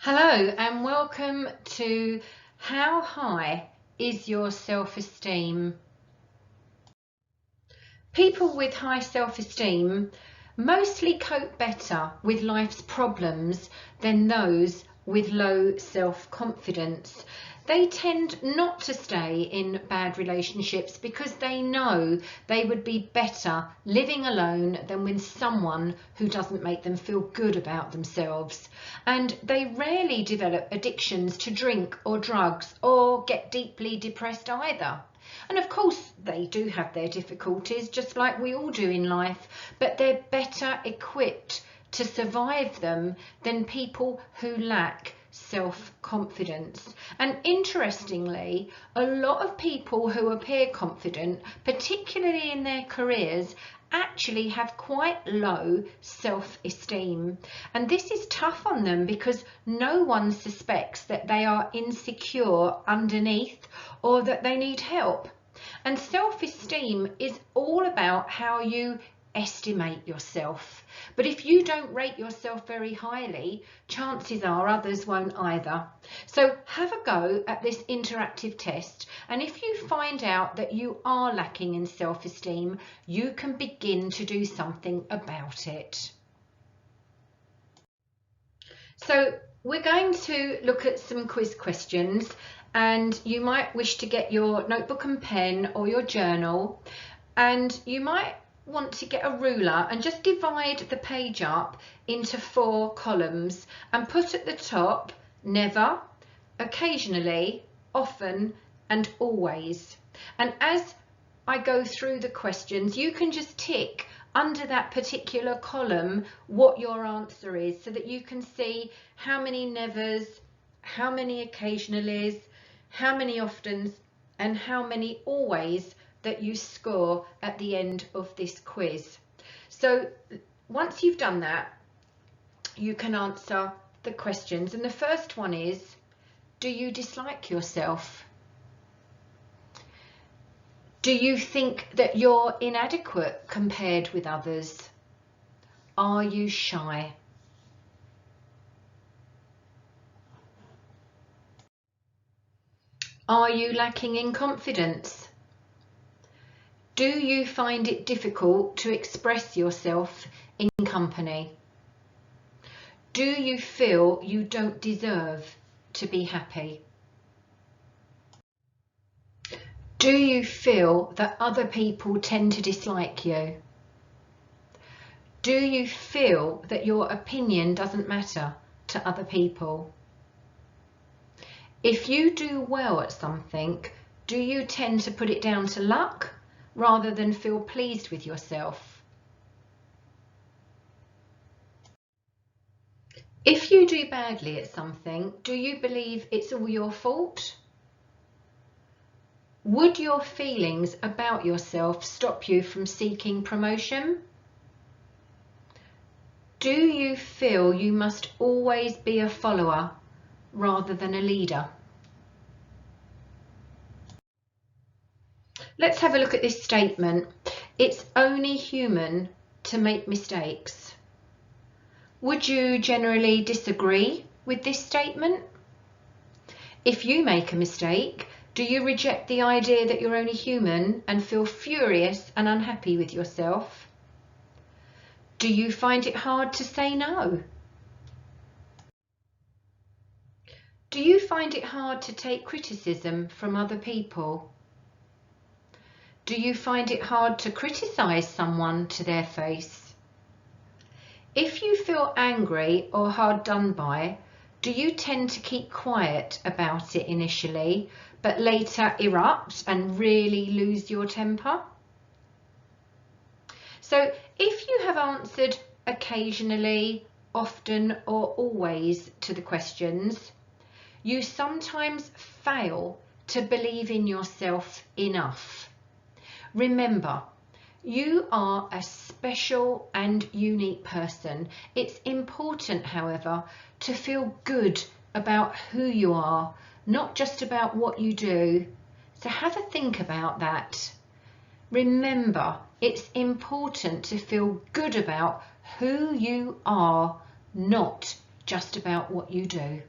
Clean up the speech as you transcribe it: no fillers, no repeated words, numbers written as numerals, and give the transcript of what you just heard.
Hello and welcome to How High is Your Self-Esteem? People with high self-esteem mostly cope better with life's problems than those with low self-confidence. They tend not to stay in bad relationships because they know they would be better living alone than with someone who doesn't make them feel good about themselves. And they rarely develop addictions to drink or drugs or get deeply depressed either. And of course they do have their difficulties, just like we all do in life, but they're better equipped to survive them than people who lack self-confidence. And interestingly, a lot of people who appear confident, particularly in their careers, actually have quite low self-esteem. And this is tough on them because no one suspects that they are insecure underneath or that they need help. And self-esteem is all about how you estimate yourself. But if you don't rate yourself very highly, chances are others won't either. So have a go at this interactive test, and if you find out that you are lacking in self-esteem, you can begin to do something about it. So we're going to look at some quiz questions, and you might wish to get your notebook and pen or your journal, and you might want to get a ruler and just divide the page up into 4 columns and put at the top never, occasionally, often and always. And as I go through the questions, you can just tick under that particular column what your answer is so that you can see how many nevers, how many occasionallys, how many oftens and how many always that you score at the end of this quiz. So once you've done that, you can answer the questions. And the first one is, do you dislike yourself? Do you think that you're inadequate compared with others? Are you shy? Are you lacking in confidence? Do you find it difficult to express yourself in company? Do you feel you don't deserve to be happy? Do you feel that other people tend to dislike you? Do you feel that your opinion doesn't matter to other people? If you do well at something, do you tend to put it down to luck rather than feel pleased with yourself? If you do badly at something, do you believe it's all your fault? Would your feelings about yourself stop you from seeking promotion? Do you feel you must always be a follower rather than a leader? Let's have a look at this statement. It's only human to make mistakes. Would you generally disagree with this statement? If you make a mistake, do you reject the idea that you're only human and feel furious and unhappy with yourself? Do you find it hard to say no? Do you find it hard to take criticism from other people? Do you find it hard to criticize someone to their face? If you feel angry or hard done by, do you tend to keep quiet about it initially, but later erupt and really lose your temper? So if you have answered occasionally, often or always to the questions, you sometimes fail to believe in yourself enough. Remember, you are a special and unique person. It's important, however, to feel good about who you are, not just about what you do. So have a think about that. Remember, it's important to feel good about who you are, not just about what you do.